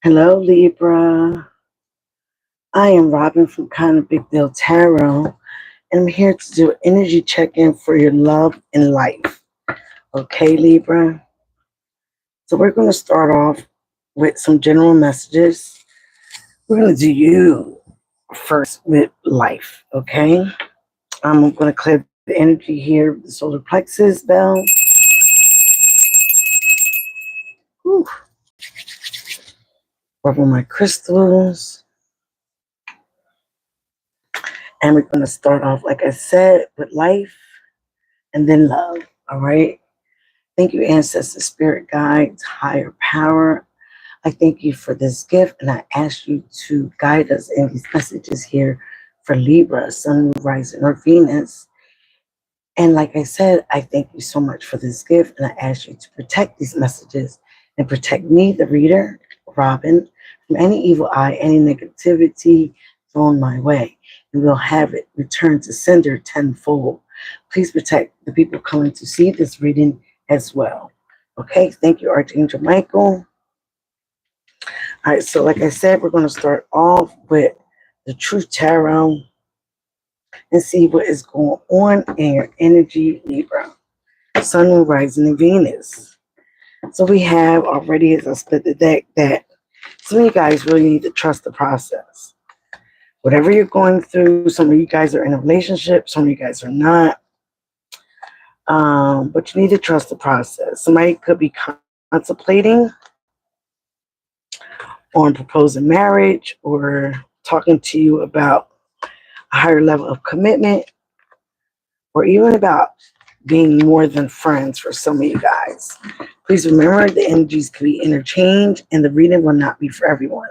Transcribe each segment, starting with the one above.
Hello, Libra. I am Robin from Kind of Big Deal Tarot, and I'm here to do an energy check-in for your love and life. Okay, Libra? So we're going to start off with some general messages. We're going to do you first with life, okay? I'm going to clear the energy here, the solar plexus bell. Whew. Rub on my crystals. And we're going to start off, like I said, with life and then love, all right? Thank you, ancestors, spirit guides, higher power. I thank you for this gift, and I ask you to guide us in these messages here for Libra, Sun, Moon, Rising, or Venus. And like I said, I thank you so much for this gift, and I ask you to protect these messages and protect me, the reader, Robin, from any evil eye, any negativity thrown my way. And we'll have it return to sender tenfold. Please protect the people coming to see this reading as well. Okay, thank you, Archangel Michael. All right, so like I said, we're going to start off with the Truth Tarot and see what is going on in your energy, Libra. Sun, Moon, Rising, and Venus. So we have already, as I split the deck, that some of you guys really need to trust the process. Whatever you're going through, some of you guys are in a relationship, some of you guys are not. But you need to trust the process. Somebody could be contemplating on proposing marriage or talking to you about a higher level of commitment, or even about being more than friends for some of you guys. Please remember the energies can be interchanged and the reading will not be for everyone.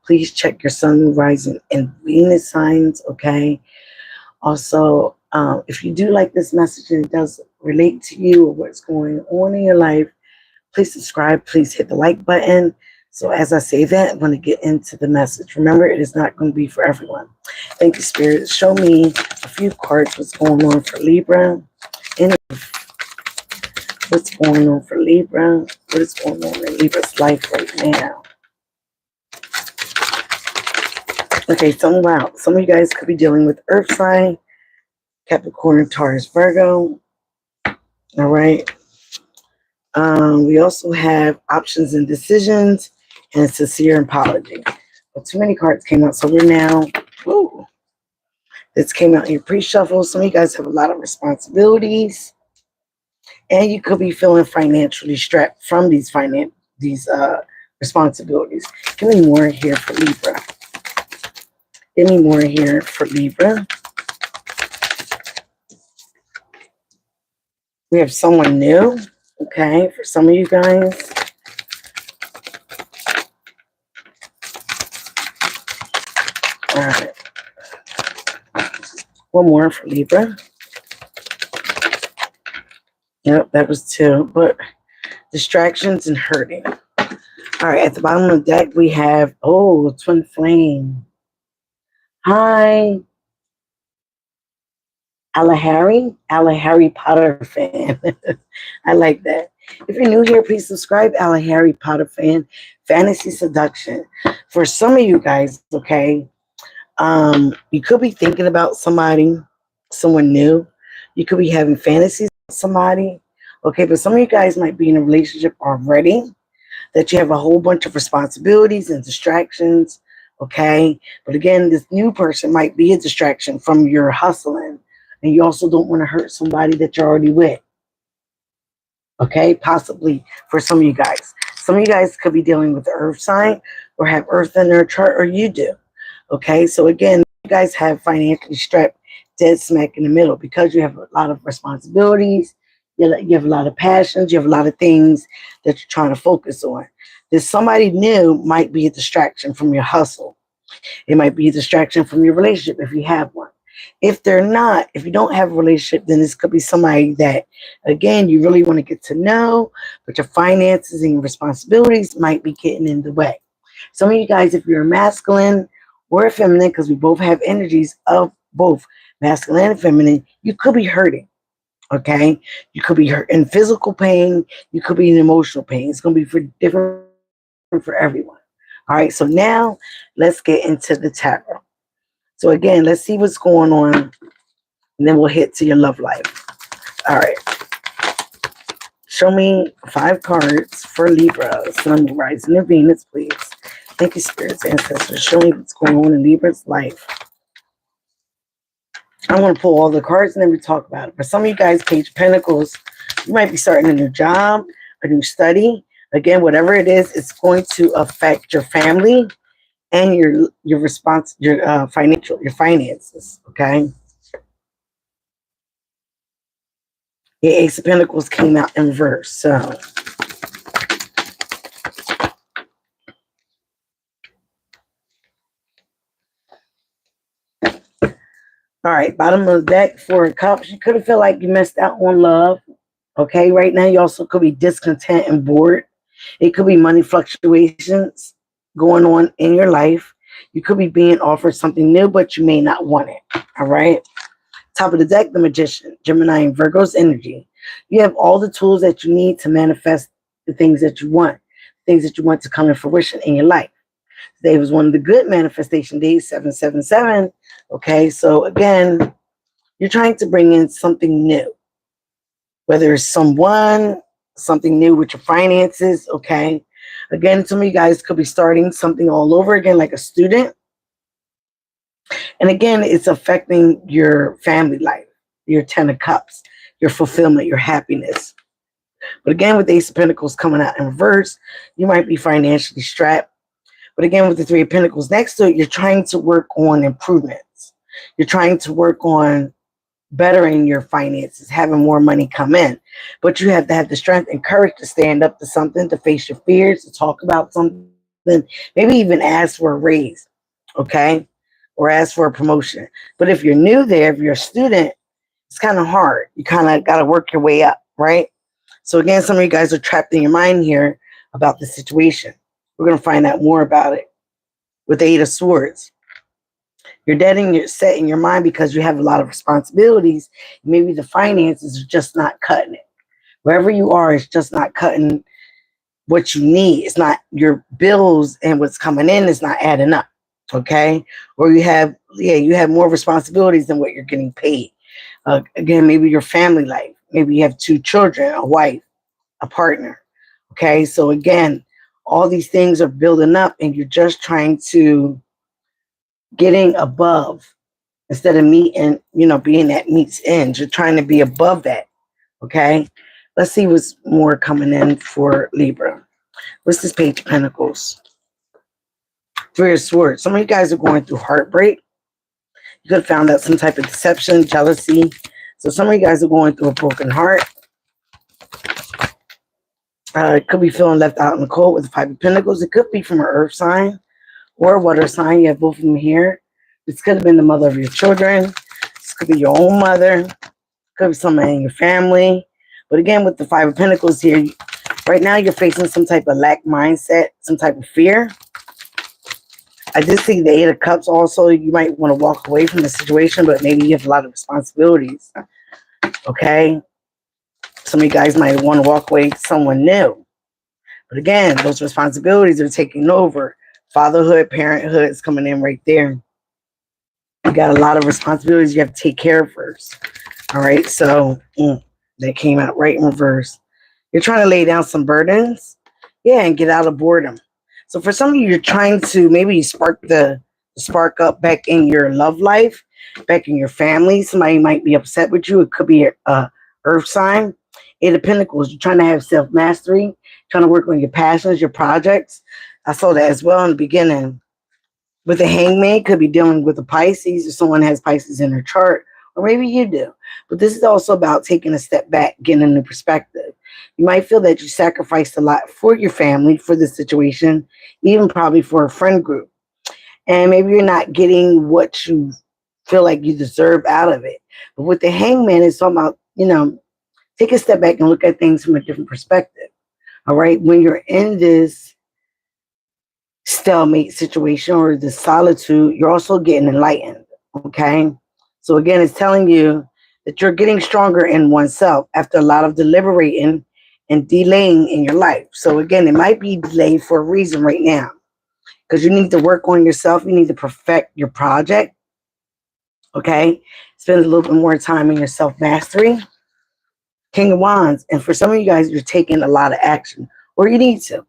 Please check your sun, rising, and Venus signs, okay? Also, if you do like this message and it does relate to you or what's going on in your life, please subscribe. Please hit the like button. So as I say that, I'm going to get into the message. Remember, it is not going to be for everyone. Thank you, Spirit. Show me a few cards. What's going on for Libra? And what's going on for Libra? What is going on in Libra's life right now? Okay, wow. Some of you guys could be dealing with Earth sign, Capricorn, Taurus, Virgo. All right. We also have options and decisions and a sincere apology. But too many cards came out, so we're now, ooh, this came out in your pre-shuffle. Some of you guys have a lot of responsibilities, and you could be feeling financially strapped from these responsibilities. Give me more here for Libra. Give me more here for Libra. We have someone new, okay, for some of you guys. All right. One more for Libra. Yep, that was two. But distractions and hurting. All right, at the bottom of the deck, we have, Twin Flame. Hi, Harry Potter fan. I like that. If you're new here, please subscribe. Harry Potter fan. Fantasy seduction. For some of you guys, okay, you could be thinking about someone new. You could be having fantasies with somebody. Okay, but some of you guys might be in a relationship already, that you have a whole bunch of responsibilities and distractions. Okay, but again, this new person might be a distraction from your hustling, and you also don't want to hurt somebody that you're already with. Okay, possibly for some of you guys. Some of you guys could be dealing with the earth sign or have earth in their chart, or you do. Okay, so again, you guys have financially strapped dead smack in the middle because you have a lot of responsibilities, you have a lot of passions, you have a lot of things that you're trying to focus on. This somebody new might be a distraction from your hustle. It might be a distraction from your relationship if you have one. If they're not, if you don't have a relationship, then this could be somebody that, again, you really want to get to know, but your finances and your responsibilities might be getting in the way. Some of you guys, if you're masculine or feminine, because we both have energies of both masculine and feminine, you could be hurting. Okay, you could be hurt in physical pain. You could be in emotional pain. It's going to be different for everyone. All right, so now let's get into the tarot. So again, let's see what's going on, and then we'll hit to your love life. All right. Show me 5 cards for Libra, Sun, Rising, and Venus, please. Thank you, spirits, ancestors. Show me what's going on in Libra's life. I want to pull all the cards and then we talk about it. For some of you guys, Page of Pentacles, you might be starting a new job, a new study. Again, whatever it is, it's going to affect your family and your finances. Okay. The Ace of Pentacles came out in reverse. So all right, bottom of the deck, 4 of Cups. You could have felt like you missed out on love. Okay, right now you also could be discontent and bored. It could be money fluctuations going on in your life. You could be being offered something new, but you may not want it. All right. Top of the deck, the Magician, Gemini and Virgo's energy. You have all the tools that you need to manifest the things that you want to come to fruition in your life. Today was one of the good manifestation days, 777. Okay, so again, you're trying to bring in something new, whether it's something new with your finances. Okay, again, some of you guys could be starting something all over again, like a student. And again, it's affecting your family life, your 10 of Cups, your fulfillment, your happiness. But again, with the Ace of Pentacles coming out in reverse, you might be financially strapped. But again, with the 3 of Pentacles next to it, you're trying to work on improvements. You're trying to work on bettering your finances, having more money come in. But you have to have the strength and courage to stand up to something, to face your fears, to talk about something, maybe even ask for a raise, okay? Or ask for a promotion. But if you're new there, if you're a student, it's kind of hard. You kind of got to work your way up, right? So again, some of you guys are trapped in your mind here about the situation. We're going to find out more about it with the 8 of Swords. You're set in your mind because you have a lot of responsibilities. Maybe the finances are just not cutting it. Wherever you are, it's just not cutting what you need. It's not your bills, and what's coming in is not adding up. Okay? Or you have more responsibilities than what you're getting paid. Again, maybe your family life. Maybe you have 2 children, a wife, a partner. Okay? So again, all these things are building up and you're just trying to getting above instead of meeting, being at meet's end. You're trying to be above that. Okay? Let's see what's more coming in for Libra. What's this Page of Pentacles? 3 of Swords. Some of you guys are going through heartbreak. You could have found out some type of deception, jealousy. So some of you guys are going through a broken heart. It could be feeling left out in the cold with the 5 of Pentacles. It could be from an earth sign or a water sign. You have both of them here. This could have been the mother of your children. This could be your own mother. Could be somebody in your family. But again, with the 5 of Pentacles here, right now you're facing some type of lack mindset, some type of fear. I did see the 8 of Cups also. You might want to walk away from the situation, but maybe you have a lot of responsibilities. Okay? Some of you guys might want to walk away to someone new. But again, those responsibilities are taking over. Fatherhood, parenthood is coming in right there. You got a lot of responsibilities you have to take care of first. All right, so that came out right in reverse. You're trying to lay down some burdens. Yeah, and get out of boredom. So for some of you, you're trying to maybe spark up back in your love life, back in your family. Somebody might be upset with you. It could be a earth sign. 8 of Pentacles, you're trying to have self-mastery, trying to work on your passions, your projects. I saw that as well in the beginning. With the Hangman, could be dealing with a Pisces, or someone has Pisces in their chart, or maybe you do. But this is also about taking a step back, getting a new perspective. You might feel that you sacrificed a lot for your family, for this situation, even probably for a friend group. And maybe you're not getting what you feel like you deserve out of it. But with the Hangman, it's all about, take a step back and look at things from a different perspective. All right. When you're in this stalemate situation or the solitude, you're also getting enlightened. Okay. So again, it's telling you that you're getting stronger in oneself after a lot of deliberating and delaying in your life. So again, it might be delayed for a reason right now. because you need to work on yourself. You need to perfect your project. Okay? Spend a little bit more time in your self-mastery. King of Wands. And for some of you guys, you're taking a lot of action. Or you need to.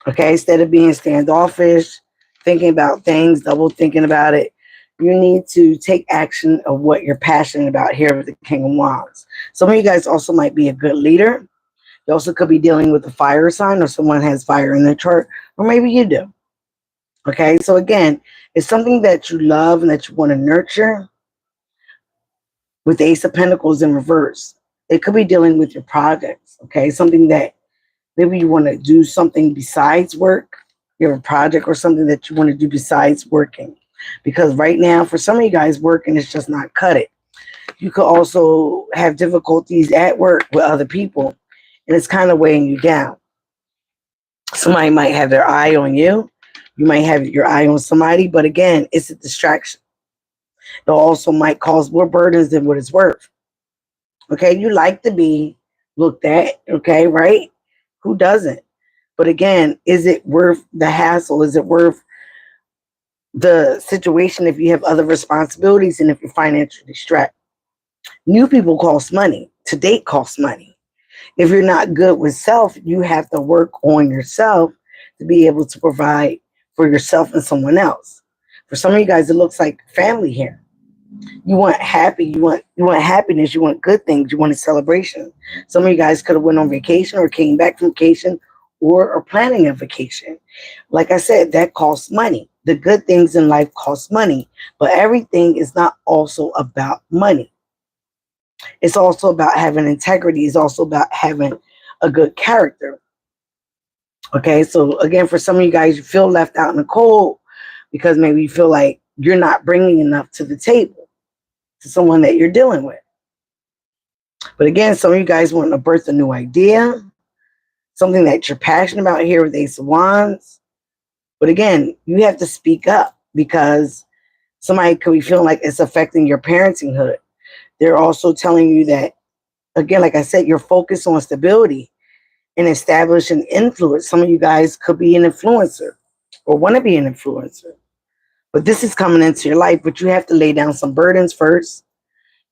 Okay? Instead of being standoffish, thinking about things, double thinking about it, you need to take action of what you're passionate about here with the King of Wands. Some of you guys also might be a good leader. You also could be dealing with a fire sign, or someone has fire in their chart, or maybe you do. Okay, so again, it's something that you love and that you want to nurture. With the Ace of Pentacles in reverse, it could be dealing with your projects. Okay, something that maybe you want to do something besides work. You have a project or something that you want to do besides working. Because right now, for some of you guys, working is just not cut it. You could also have difficulties at work with other people, and it's kind of weighing you down. Somebody might have their eye on you. You might have your eye on somebody, but again, it's a distraction. It also might cause more burdens than what it's worth. Okay, you like to be looked at, okay, right? Who doesn't? But again, is it worth the hassle? Is it worth the situation if you have other responsibilities and if you're financially strapped? New people cost money. To date costs money. If you're not good with self, you have to work on yourself to be able to provide for yourself and someone else. For some of you guys, it looks like family here. You want happy, you want happiness, you want good things, you want a celebration. Some of you guys could have went on vacation or came back from vacation or are planning a vacation. Like I said, that costs money. The good things in life cost money, but everything is not also about money. It's also about having integrity. It's also about having a good character. Okay, so again, for some of you guys, you feel left out in the cold because maybe you feel like you're not bringing enough to the table to someone that you're dealing with. But again, some of you guys want to birth a new idea, something that you're passionate about here with Ace of Wands. But again, you have to speak up because somebody could be feeling like it's affecting your parentinghood. They're also telling you that, again, like I said, you're focused on stability and establishing influence. Some of you guys could be an influencer or want to be an influencer. But this is coming into your life, but you have to lay down some burdens first.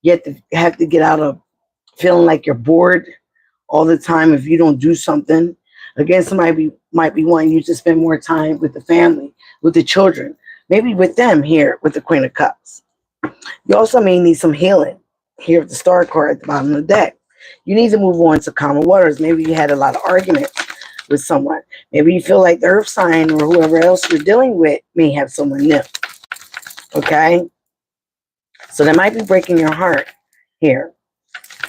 You have to get out of feeling like you're bored all the time if you don't do something. Again, somebody might be wanting you to spend more time with the family, with the children, maybe with them here with the Queen of Cups. You also may need some healing here with the Star card at the bottom of the deck. You need to move on to calmer waters. Maybe you had a lot of arguments with someone. Maybe you feel like the earth sign or whoever else you're dealing with may have someone new. Okay? So that might be breaking your heart here.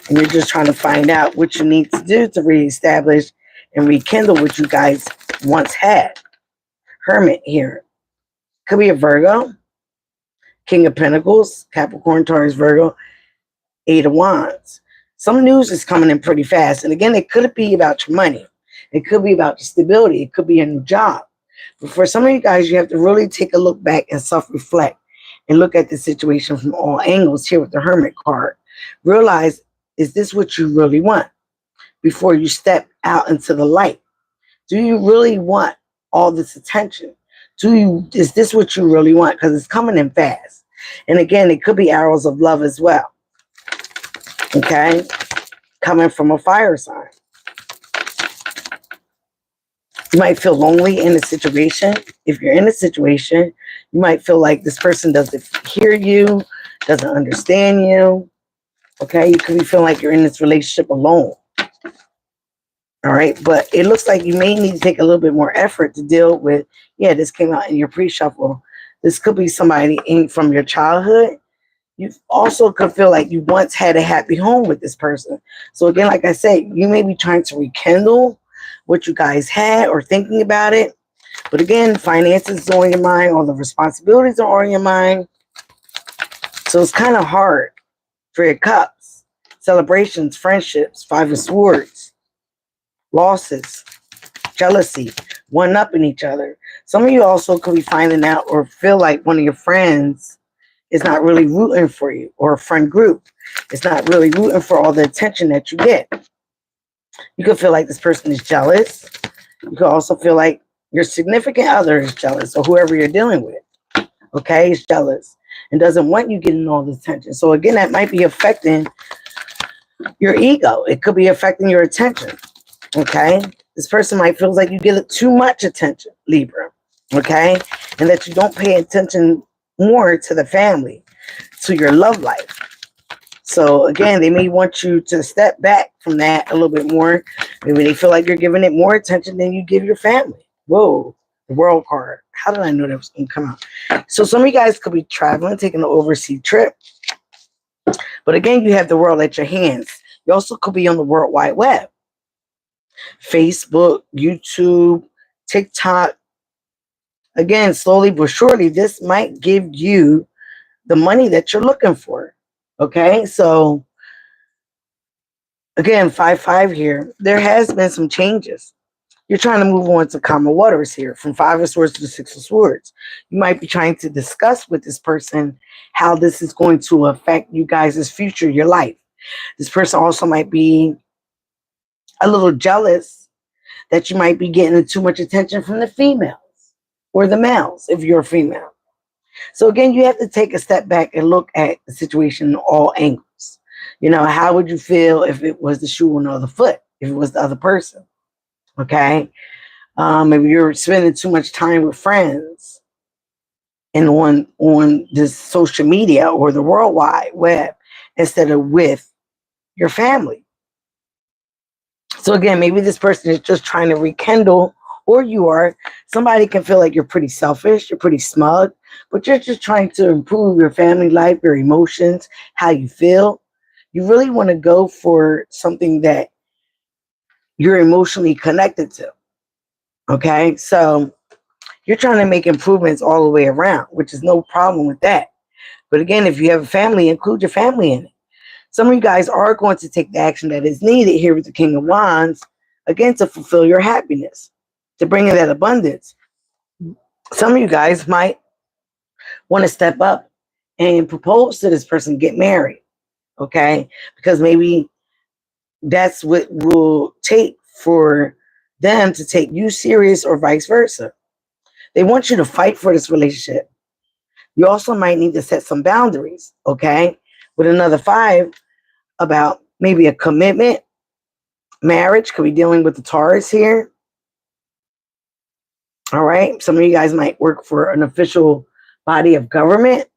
And you're just trying to find out what you need to do to reestablish and rekindle what you guys once had. Hermit here. Could be a Virgo. King of Pentacles. Capricorn, Taurus, Virgo. Eight of Wands. Some news is coming in pretty fast. And again, it could be about your money. It could be about your stability. It could be a new job. But for some of you guys, you have to really take a look back and self-reflect and look at the situation from all angles here with the Hermit card. Realize, is this what you really want before you step out into the light? Do you really want all this attention? Is this what you really want? Because it's coming in fast. And again, it could be arrows of love as well. Okay? Coming from a fire sign. You might feel lonely in a situation. If you're in a situation, you might feel like this person doesn't hear you, doesn't understand you. Okay, you could be feeling like you're in this relationship alone. All right, but it looks like you may need to take a little bit more effort to deal with, yeah, this came out in your pre-shuffle. This could be somebody from your childhood. You also could feel like you once had a happy home with this person. So again, like I said, you may be trying to rekindle what you guys had or thinking about it. But again, finances are on your mind. All the responsibilities are on your mind. So it's kind of hard. Three of Cups, celebrations, friendships, Five of Swords, losses, jealousy, one-upping each other. Some of you also could be finding out or feel like one of your friends is not really rooting for you, or a friend group is not really rooting for all the attention that you get. You could feel like this person is jealous. You could also feel like Your significant other is jealous, or whoever you're dealing with, okay, is jealous and doesn't want you getting all the attention. So again, that might be affecting your ego. It could be affecting your attention, okay? This person might feel like you give too much attention, Libra, okay? And that you don't pay attention more to the family, to your love life. So again, they may want you to step back from that a little bit more. Maybe they feel like you're giving it more attention than you give your family. Whoa, the world card. How did I know that was going to come out? So some of you guys could be traveling, taking an overseas trip. But again, you have the world at your hands. You also could be on the World Wide Web. Facebook, YouTube, TikTok. Again, slowly but surely, this might give you the money that you're looking for. Okay, so again, 5-5 here. There has been some changes. You're trying to move on to calmer waters here, from 5 of Swords to 6 of Swords. You might be trying to discuss with this person how this is going to affect you guys' future, your life. This person also might be a little jealous that you might be getting too much attention from the females or the males if you're a female. So again, you have to take a step back and look at the situation in all angles. You know, how would you feel if it was the shoe on the other foot, if it was the other person? Okay. Maybe you're spending too much time with friends and on this social media or the World Wide Web instead of with your family. So again, maybe this person is just trying to rekindle, or you are. Somebody can feel like you're pretty selfish, you're pretty smug, but you're just trying to improve your family life, your emotions, how you feel. You really want to go for something that you're emotionally connected to. Okay, so you're trying to make improvements all the way around, which is no problem with that. But again, if you have a family, include your family in it. Some of you guys are going to take the action that is needed here with the King of Wands, again, to fulfill your happiness, to bring in that abundance. Some of you guys might want to step up and propose to this person, get married, okay? Because maybe that's what will take for them to take you serious, or vice versa. They want you to fight for this relationship. You also might need to set some boundaries, okay? With another 5 about maybe a commitment, marriage. Could be dealing with the Taurus here. All right. Some of you guys might work for an official body of government.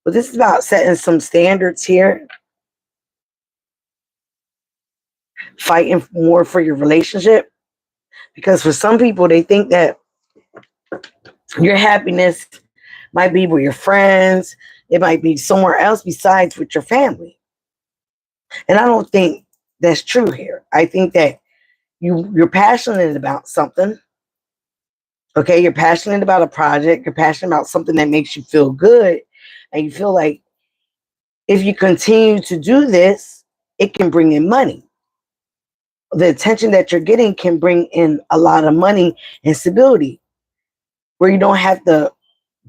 But this is about setting some standards here. Fighting more for your relationship. Because for some people, they think that your happiness might be with your friends. It might be somewhere else besides with your family. And I don't think that's true here. I think that you're passionate about something. Okay, you're passionate about a project. You're passionate about something that makes you feel good. And you feel like if you continue to do this, it can bring in money. The attention that you're getting can bring in a lot of money and stability, where you don't have to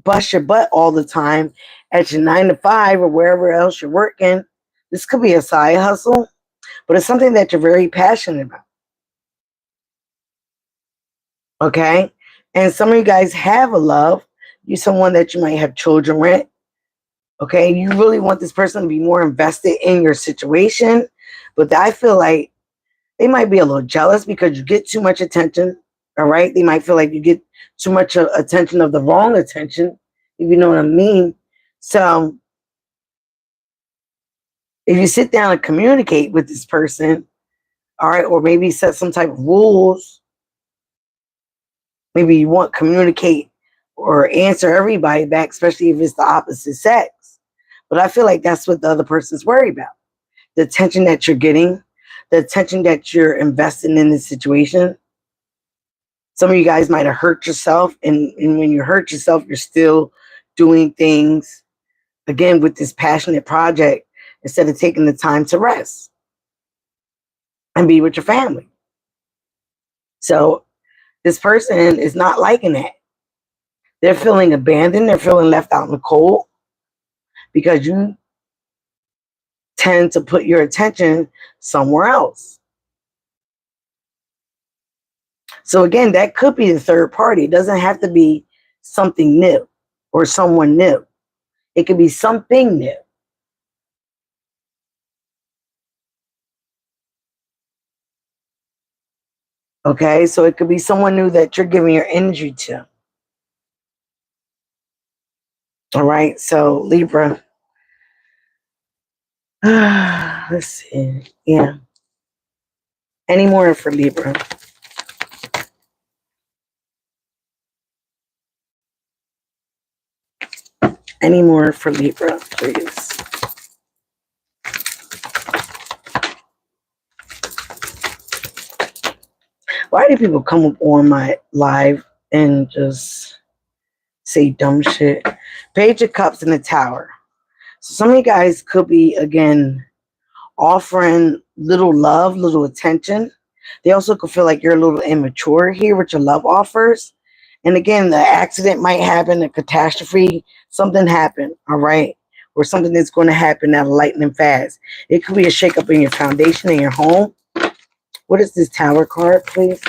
bust your butt all the time at your 9 to 5 or wherever else you're working. This could be a side hustle, but it's something that you're very passionate about. Okay? And some of you guys have a love. You're someone that you might have children with. Okay? You really want this person to be more invested in your situation. But I feel like they might be a little jealous because you get too much attention. All right? They might feel like you get too much attention of the wrong attention, if you know what I mean. So if you sit down and communicate with this person, all right, or maybe set some type of rules. Maybe you won't communicate or answer everybody back, especially if it's the opposite sex. But I feel like that's what the other person's worried about. The attention that you're getting, the attention that you're investing in this situation. Some of you guys might have hurt yourself. And when you hurt yourself, you're still doing things, again, with this passionate project instead of taking the time to rest and be with your family. So this person is not liking that. They're feeling abandoned. They're feeling left out in the cold because you tend to put your attention somewhere else. So again, that could be the third party. It doesn't have to be something new or someone new. It could be something new. Okay, so it could be someone new that you're giving your energy to. All right, so Libra. Let's see. Yeah. Any more for Libra? Any more for Libra, please? Why do people come up on my live and just say dumb shit? Page of Cups in the Tower. So some of you guys could be, again, offering little love, little attention. They also could feel like you're a little immature here with your love offers. And again, the accident might happen, a catastrophe, something happened, all right? Or something that's going to happen at a lightning fast. It could be a shakeup in your foundation, in your home. What is this Tower card, please?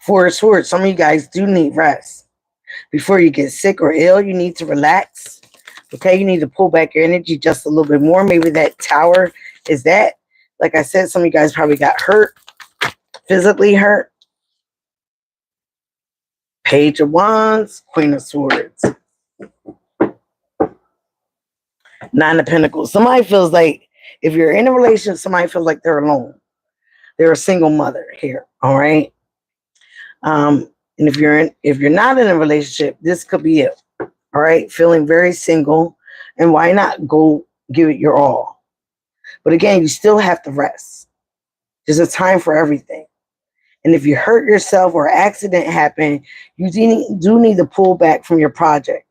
Four of Swords. Some of you guys do need rest. Before you get sick or ill, you need to relax. Okay, you need to pull back your energy just a little bit more. Maybe that Tower is that. Like I said, some of you guys probably got hurt, physically hurt. Page of Wands, Queen of Swords. Nine of Pentacles. Somebody feels like, if you're in a relationship, somebody feels like they're alone. They're a single mother here, all right? And if you're not in a relationship, this could be it. All right, feeling very single, and why not go give it your all? But again, you still have to rest. There's a time for everything. And if you hurt yourself or accident happened, you do need to pull back from your project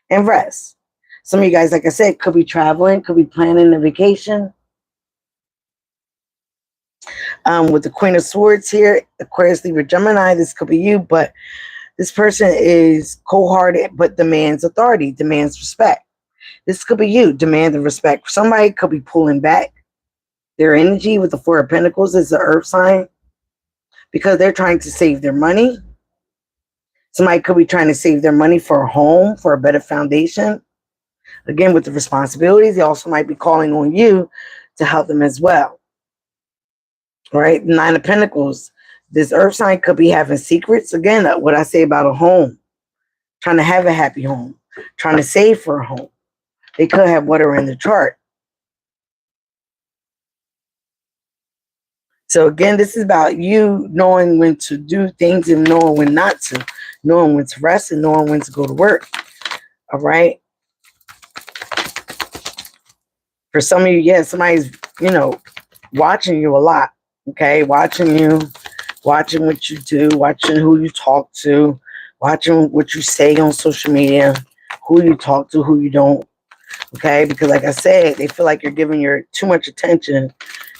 and rest. Some of you guys, like I said, could be traveling, could be planning a vacation. With the Queen of Swords here, Aquarius, Libra, Gemini, this could be you, but this person is cold-hearted but demands authority, demands respect. This could be you, demanding respect. Somebody could be pulling back their energy with the Four of Pentacles as the earth sign because they're trying to save their money. Somebody could be trying to save their money for a home, for a better foundation. Again, with the responsibilities, they also might be calling on you to help them as well. All right, Nine of Pentacles. This earth sign could be having secrets. Again, what I say about a home, trying to have a happy home, trying to save for a home. They could have whatever in the chart. So again, this is about you knowing when to do things and knowing when not to, knowing when to rest and knowing when to go to work. All right. For some of you, yeah, somebody's, watching you a lot. Okay. Watching you, watching what you do, watching who you talk to, watching what you say on social media, who you talk to, who you don't. Okay. Because like I said, they feel like you're giving your too much attention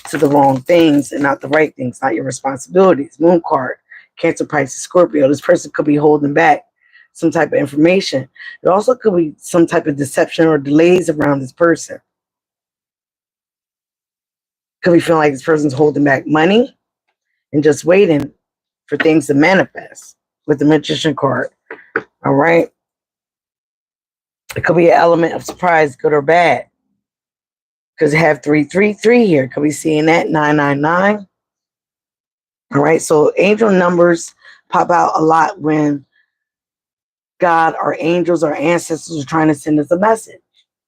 to the wrong things and not the right things, not your responsibilities. Moon card, Cancer, Pisces, Scorpio. This person could be holding back some type of information. It also could be some type of deception or delays around this person. Could be feeling like this person's holding back money and just waiting for things to manifest with the Magician card. All right. It could be an element of surprise, good or bad. Because they have 333 here. Could be seeing that 999. All right. So angel numbers pop out a lot when God, our angels, our ancestors are trying to send us a message.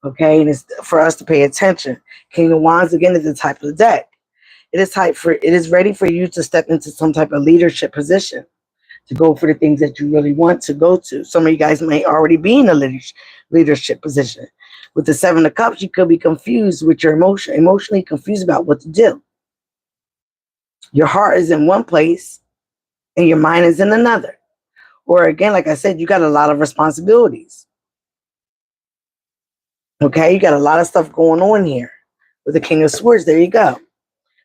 Okay. And it's for us to pay attention. King of Wands, again, is the type of the deck. It is ready for you to step into some type of leadership position, to go for the things that you really want to go to. Some of you guys may already be in a leadership position. With the Seven of Cups, you could be confused with your emotionally confused about what to do. Your heart is in one place and your mind is in another. Or again, like I said, you got a lot of responsibilities. Okay, you got a lot of stuff going on here. With the King of Swords, there you go.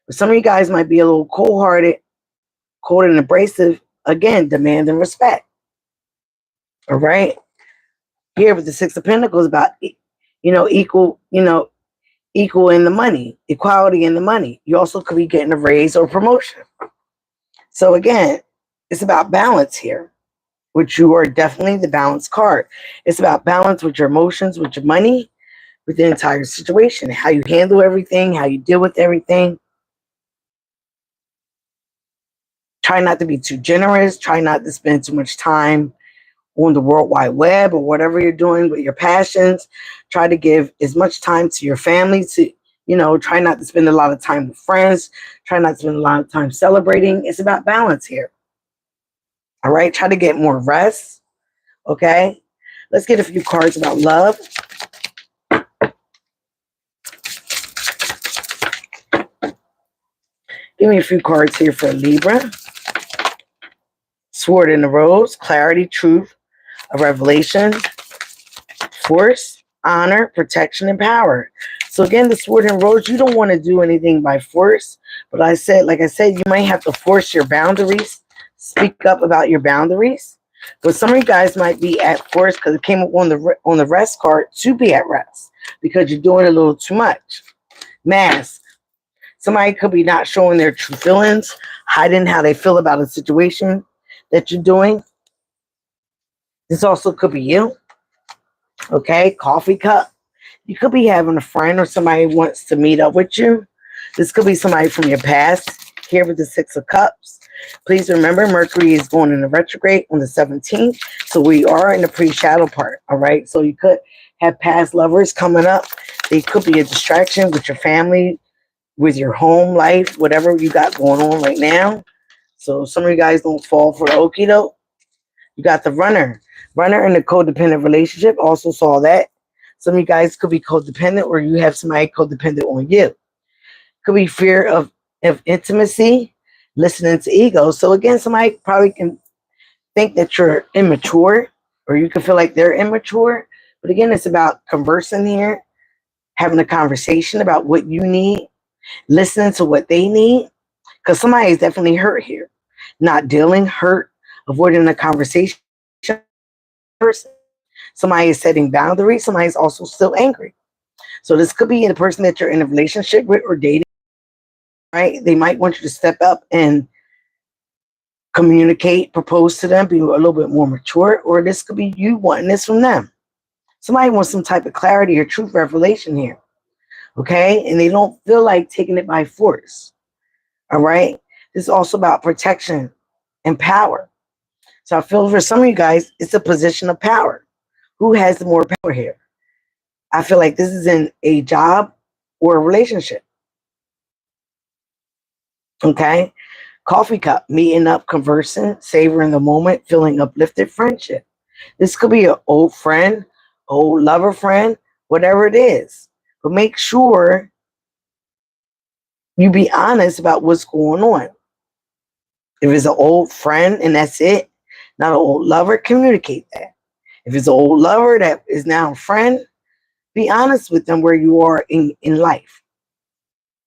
But some of you guys might be a little cold-hearted, cold and abrasive. Again, demand and respect. All right. Here with the Six of Pentacles, about, equal, equal in the money, equality in the money. You also could be getting a raise or promotion. So again, it's about balance here, which you are definitely the balance card. It's about balance with your emotions, with your money, with the entire situation, how you handle everything, how you deal with everything. Try not to be too generous. Try not to spend too much time on the World Wide Web or whatever you're doing with your passions. Try to give as much time to your family, to, try not to spend a lot of time with friends. Try not to spend a lot of time celebrating. It's about balance here. All right. Try to get more rest. Okay. Let's get a few cards about love. Give me a few cards here for Libra. Sword in the Rose, clarity, truth, a revelation, force, honor, protection, and power. So again, the Sword and Rose, you don't want to do anything by force. But like I said, you might have to force your boundaries, speak up about your boundaries. But some of you guys might be at force because it came up on the rest card to be at rest because you're doing a little too much. Mask. Somebody could be not showing their true feelings, hiding how they feel about a situation that you're doing. This also could be you. Okay, coffee cup. You could be having a friend or somebody who wants to meet up with you. This could be somebody from your past. Here with the Six of Cups. Please remember, Mercury is going in the retrograde on the 17th. So we are in the pre-shadow part. All right. So you could have past lovers coming up. They could be a distraction with your family, with your home life, whatever you got going on right now. So some of you guys don't fall for the okie doke. You got the runner. Runner in a codependent relationship. Also saw that. Some of you guys could be codependent or you have somebody codependent on you. Could be fear of intimacy, listening to ego. So again, somebody probably can think that you're immature or you can feel like they're immature. But again, it's about conversing here, having a conversation about what you need, listening to what they need. Because somebody is definitely hurt here. Not dealing, hurt, avoiding a conversation. Person. Somebody is setting boundaries. Somebody is also still angry. So this could be the person that you're in a relationship with or dating, right? They might want you to step up and communicate, propose to them, be a little bit more mature, or this could be you wanting this from them. Somebody wants some type of clarity or truth revelation here, okay? And they don't feel like taking it by force, all right? This is also about protection and power. So I feel for some of you guys, it's a position of power. Who has the more power here? I feel like this is in a job or a relationship. Okay. Coffee cup, meeting up, conversing, savoring the moment, feeling uplifted, friendship. This could be an old friend, old lover friend, whatever it is. But make sure you be honest about what's going on. If it's an old friend and that's it, not an old lover, communicate that. If it's an old lover that is now a friend, be honest with them where you are in life.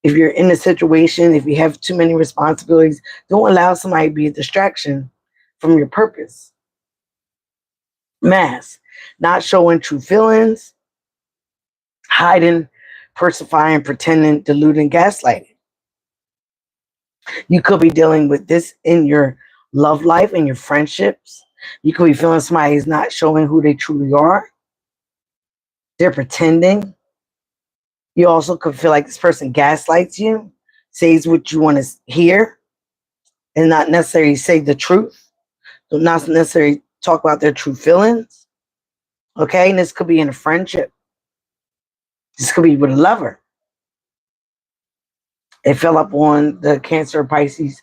If you're in a situation, if you have too many responsibilities, don't allow somebody to be a distraction from your purpose. Mask, not showing true feelings, hiding, persifying, pretending, deluding, gaslighting. You could be dealing with this in your love life and your friendships. You could be feeling somebody is not showing who they truly are. They're pretending. You also could feel like this person gaslights you, says what you want to hear, and not necessarily say the truth. Do not necessarily talk about their true feelings. Okay, and this could be in a friendship. This could be with a lover. It fell up on the Cancer or Pisces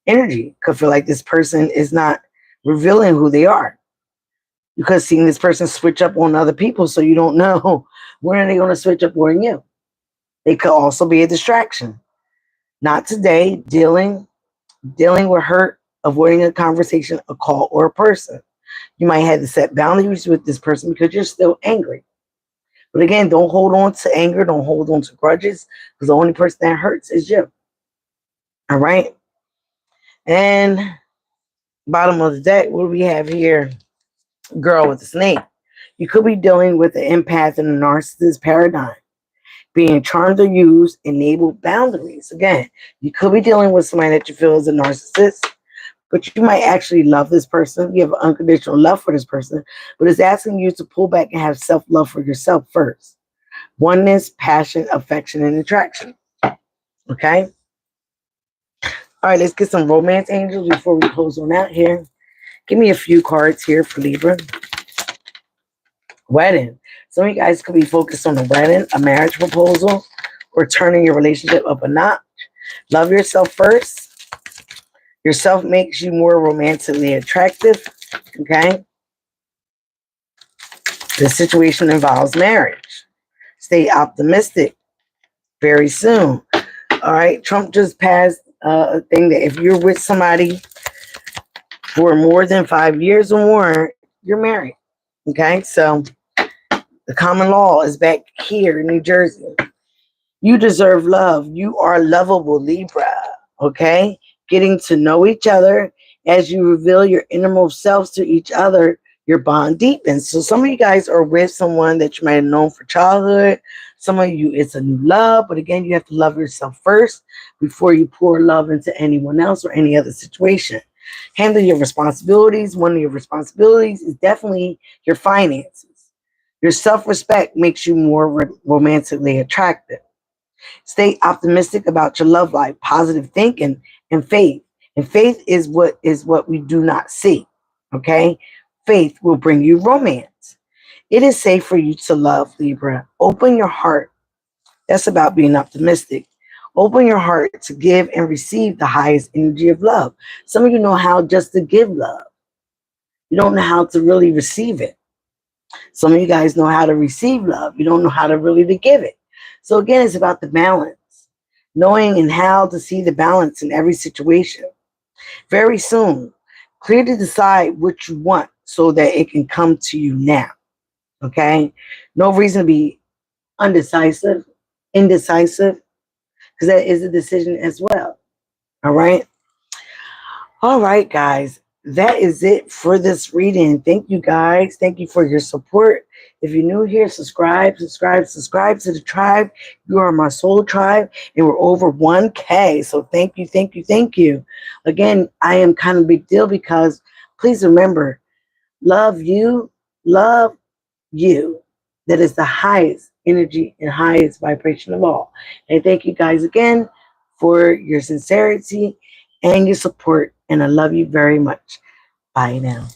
energy. Could feel like this person is not revealing who they are. You could see this person switch up on other people, so you don't know when are they going to switch up on you. They could also be a distraction. Not today, dealing with hurt, avoiding a conversation, a call, or a person. You might have to set boundaries with this person because you're still angry. But again, don't hold on to anger. Don't hold on to grudges because the only person that hurts is you. All right. And bottom of the deck, what do we have here? Girl with the snake. You could be dealing with an empath and a narcissist paradigm. Being charmed or used, enable boundaries. Again, you could be dealing with somebody that you feel is a narcissist, but you might actually love this person. You have unconditional love for this person, but it's asking you to pull back and have self-love for yourself first. Oneness, passion, affection, and attraction. Okay? All right, let's get some romance angels before we close on out here. Give me a few cards here for Libra. Wedding. Some of you guys could be focused on a wedding, a marriage proposal, or turning your relationship up a notch. Love yourself first. Yourself makes you more romantically attractive. Okay? The situation involves marriage. Stay optimistic very soon. All right? Trump just passed a thing that if you're with somebody for more than 5 years or more, you're married. Okay? So the common law is back here in New Jersey. You deserve love. You are lovable, Libra. Okay? Getting to know each other as you reveal your innermost selves to each other, your bond deepens. So some of you guys are with someone that you might have known for childhood. Some of you, it's a new love. But again, you have to love yourself first before you pour love into anyone else or any other situation. Handle your responsibilities. One of your responsibilities is definitely your finances. Your self-respect makes you more romantically attractive. Stay optimistic about your love life, positive thinking, and faith. And faith is what we do not see. Okay? Faith will bring you romance. It is safe for you to love, Libra. Open your heart. That's about being optimistic. Open your heart to give and receive the highest energy of love. Some of you know how just to give love. You don't know how to really receive it. Some of you guys know how to receive love. You don't know how to really to give it. So again, it's about the balance. Knowing and how to see the balance in every situation. Very soon, clearly decide what you want so that it can come to you now. Okay? No reason to be indecisive, because that is a decision as well. All right? All right, guys. That is it for this reading. Thank you, guys. Thank you for your support. If you're new here, subscribe to the tribe. You are my soul tribe, and we're over 1K. So thank you, thank you, thank you. Again, I am kind of a big deal because please remember, love you, love you. That is the highest energy and highest vibration of all. And thank you guys again for your sincerity and your support. And I love you very much. Bye now.